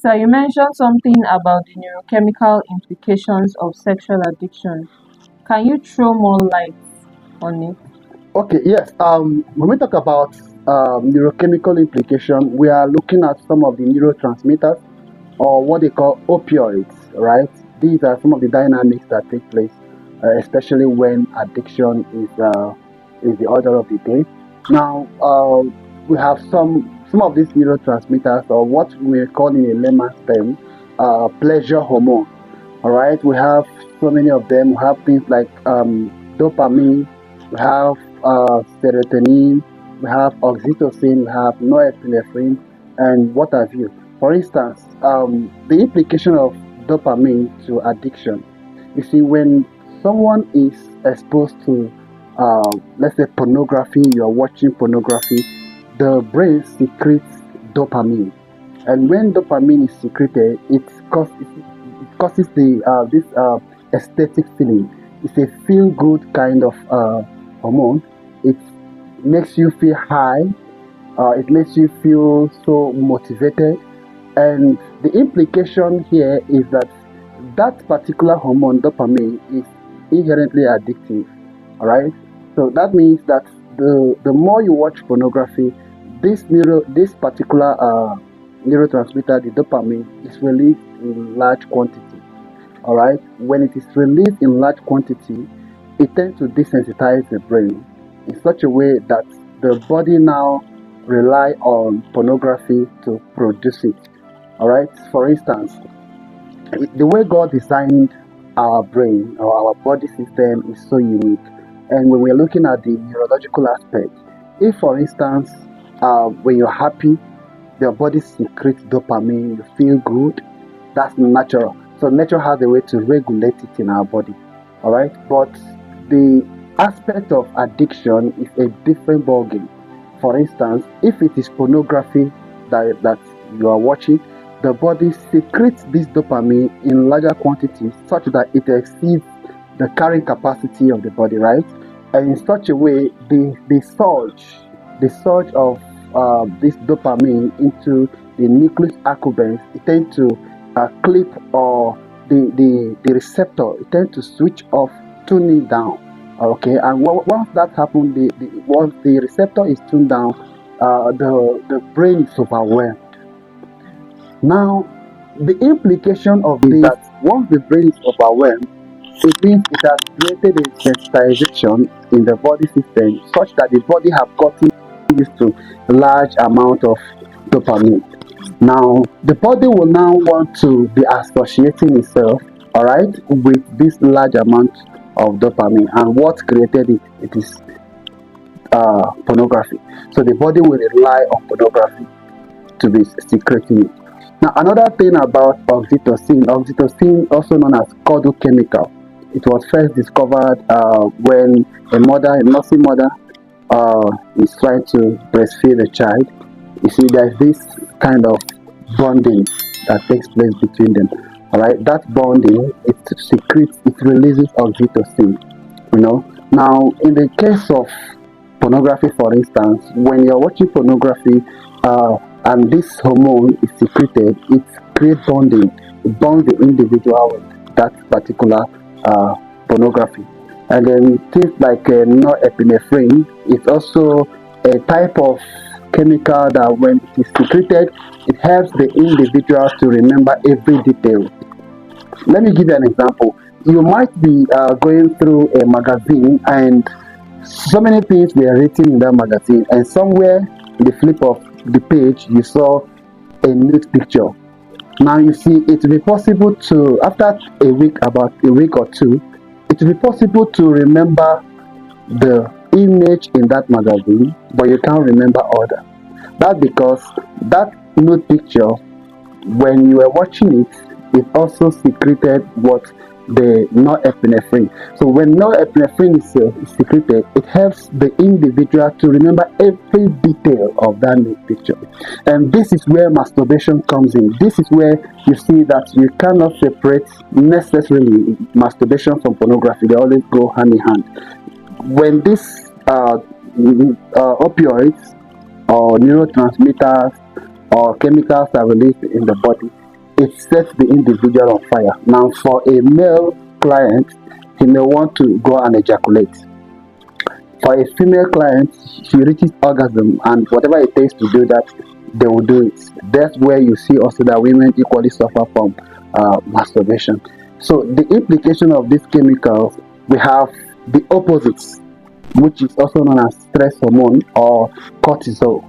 sir, you mentioned something about the neurochemical implications of sexual addiction. Can you throw more light on it? Okay, yes. When we talk about neurochemical implication, we are looking at some of the neurotransmitters or what they call opioids, right? These are some of the dynamics that take place, especially when addiction is the order of the day. Now, we have some of these neurotransmitters, or what we call in a layman's term, pleasure hormone. All right, we have so many of them. We have things like dopamine, we have serotonin, we have oxytocin, we have norepinephrine, and what have you. For instance, the implication of dopamine to addiction. You see, when someone is exposed to, let's say, pornography, you're watching pornography, the brain secretes dopamine. And when dopamine is secreted, it causes the this aesthetic feeling. It's a feel good kind of hormone. It makes you feel high. It makes you feel so motivated. And the implication here is that that particular hormone, dopamine, is inherently addictive. All right. So that means that the more you watch pornography, this particular neurotransmitter, the dopamine, is released in large quantity. All right. When it is released in large quantity, it tends to desensitize the brain in such a way that the body now rely on pornography to produce it. All right. For instance, the way God designed our brain or our body system is so unique. And when we're looking at the neurological aspect, if for instance, when you're happy, your body secretes dopamine, you feel good, that's natural. So nature has a way to regulate it in our body. All right. But the aspect of addiction is a different ballgame. For instance, if it is pornography that you are watching, the body secretes this dopamine in larger quantities such that it exceeds the carrying capacity of the body, right? And in such a way, the surge of this dopamine into the nucleus accumbens, it tends to clip, or the receptor, it tends to switch off, tune it down. Okay, and once that happens, once the receptor is tuned down, the brain is overwhelmed. Now, the implication of this is that once the brain is overwhelmed, it means it has created a sensitization in the body system such that the body have gotten used to large amount of dopamine. Now, the body will now want to be associating itself, all right, with this large amount of dopamine. And what created it? It is pornography. So the body will rely on pornography to be secreting it. Now, another thing about oxytocin, also known as cuddle chemical, it was first discovered when a nursing mother, is trying to breastfeed a child. You see, there's this kind of bonding that takes place between them. All right, that bonding, it releases oxytocin. You know. Now, in the case of pornography, for instance, when you're watching pornography, and this hormone is secreted, it creates bonding. It bonds the individual with that particular pornography. And then things like norepinephrine is also a type of chemical that when it is secreted, it helps the individual to remember every detail. Let me give you an example. You might be going through a magazine, and so many things were written in that magazine, and somewhere in the flip of the page you saw a nude picture. Now you see, it will be possible to, after about a week or two, it will be possible to remember the image in that magazine, but you can't remember other. That's because that nude picture, when you were watching it, it also secreted what the norepinephrine. So when norepinephrine is secreted, it helps the individual to remember every detail of that nude picture. And this is where masturbation comes in. This is where you see that you cannot separate necessarily masturbation from pornography. They always go hand in hand. When these opioids or neurotransmitters or chemicals are released in the body, it sets the individual on fire. Now, for a male client, he may want to go and ejaculate. For a female client, she reaches orgasm, and whatever it takes to do that, they will do it. That's where you see also that women equally suffer from masturbation. So the implication of these chemicals, we have the opposites, which is also known as stress hormone or cortisol.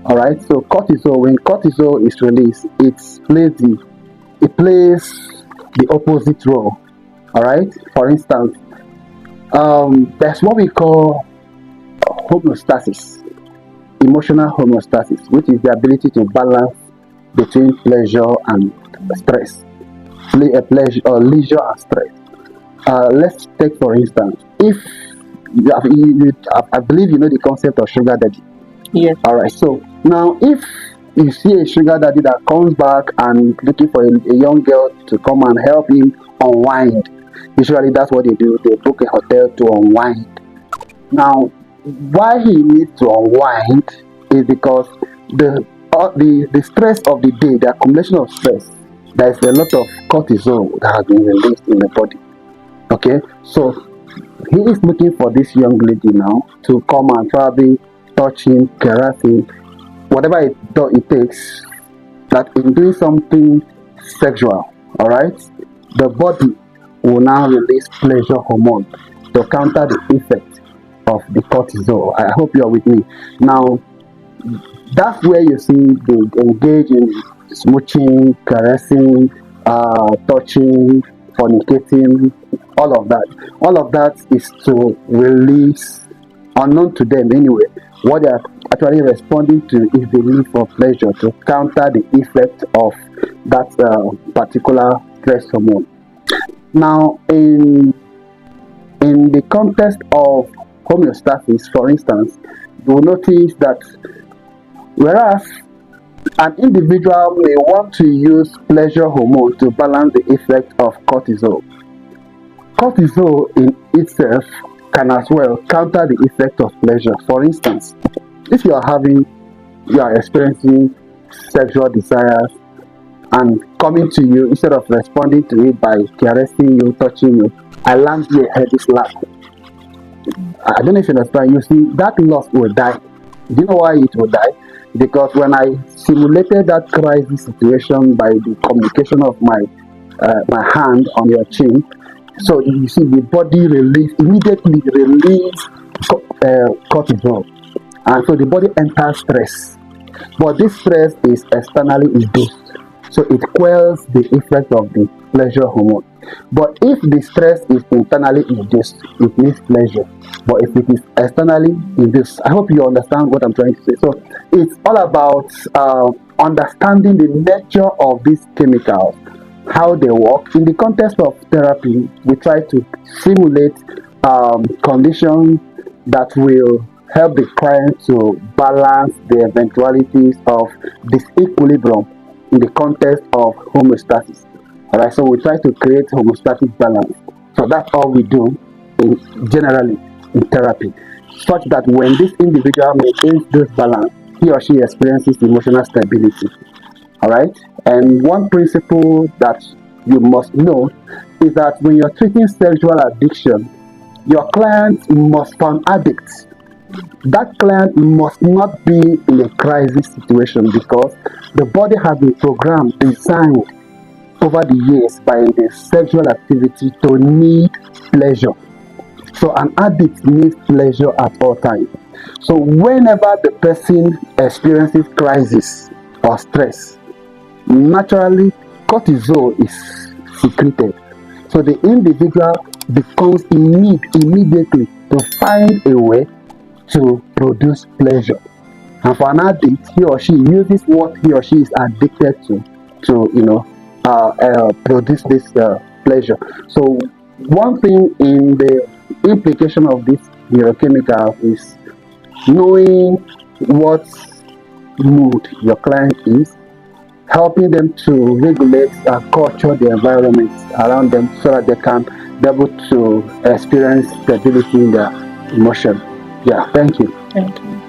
All right. So cortisol, when cortisol is released, it plays the opposite role. All right. For instance, there's what we call homeostasis, emotional homeostasis, which is the ability to balance between pleasure and stress, pleasure or leisure and stress. Let's take for instance, if I believe you know the concept of sugar daddy. Yes. All right. So now, if you see a sugar daddy that comes back and looking for a young girl to come and help him unwind, usually that's what they do. They book a hotel to unwind. Now, why he needs to unwind is because the stress of the day, the accumulation of stress, there is a lot of cortisol that has been released in the body. Okay, so he is looking for this young lady now to come and probably touch him, caress him, whatever it takes. That in doing something sexual, all right, the body will now release pleasure hormone to counter the effect of the cortisol. I hope you are with me. Now, that's where you see they engage in smooching, caressing, touching, fornicating, all of that. All of that is to release, unknown to them anyway, what they are actually responding to is the need for pleasure to counter the effect of that particular stress hormone. Now, in the context of homeostasis, for instance, you will notice that whereas an individual may want to use pleasure hormone to balance the effect of cortisol, cortisol in itself can as well counter the effect of pleasure. For instance, if you are experiencing sexual desires and coming to you, instead of responding to it by caressing you, touching you, I land you a heavy slap. I don't know if you understand. You see, that lust will die. Do you know why it will die? Because when I simulated that crisis situation by the communication of my hand on your chin, so you see the body immediately release cortisol, and so the body enters stress. But this stress is externally induced, so it quells the effect of the pleasure hormone. But if the stress is internally induced, it means pleasure. But if it is externally induced, I hope you understand what I'm trying to say. So it's all about understanding the nature of these chemicals, how they work. In the context of therapy, we try to simulate conditions that will help the client to balance the eventualities of disequilibrium in the context of homeostasis. Alright, so we try to create homeostatic balance. So that's all we do generally in therapy, such that when this individual maintains this balance, he or she experiences emotional stability. Alright, and one principle that you must know is that when you're treating sexual addiction, your client must be an addict. That client must not be in a crisis situation, because the body has been programmed, designed over the years by the sexual activity to need pleasure. So an addict needs pleasure at all times. So whenever the person experiences crisis or stress, naturally cortisol is secreted. So the individual becomes in need immediately to find a way to produce pleasure. And for an addict, he or she uses what he or she is addicted to produce this pleasure. So one thing in the implication of this neurochemical is knowing what mood your client is, helping them to regulate and culture the environment around them so that they can be able to experience stability in their emotion. Yeah, thank you. Thank you.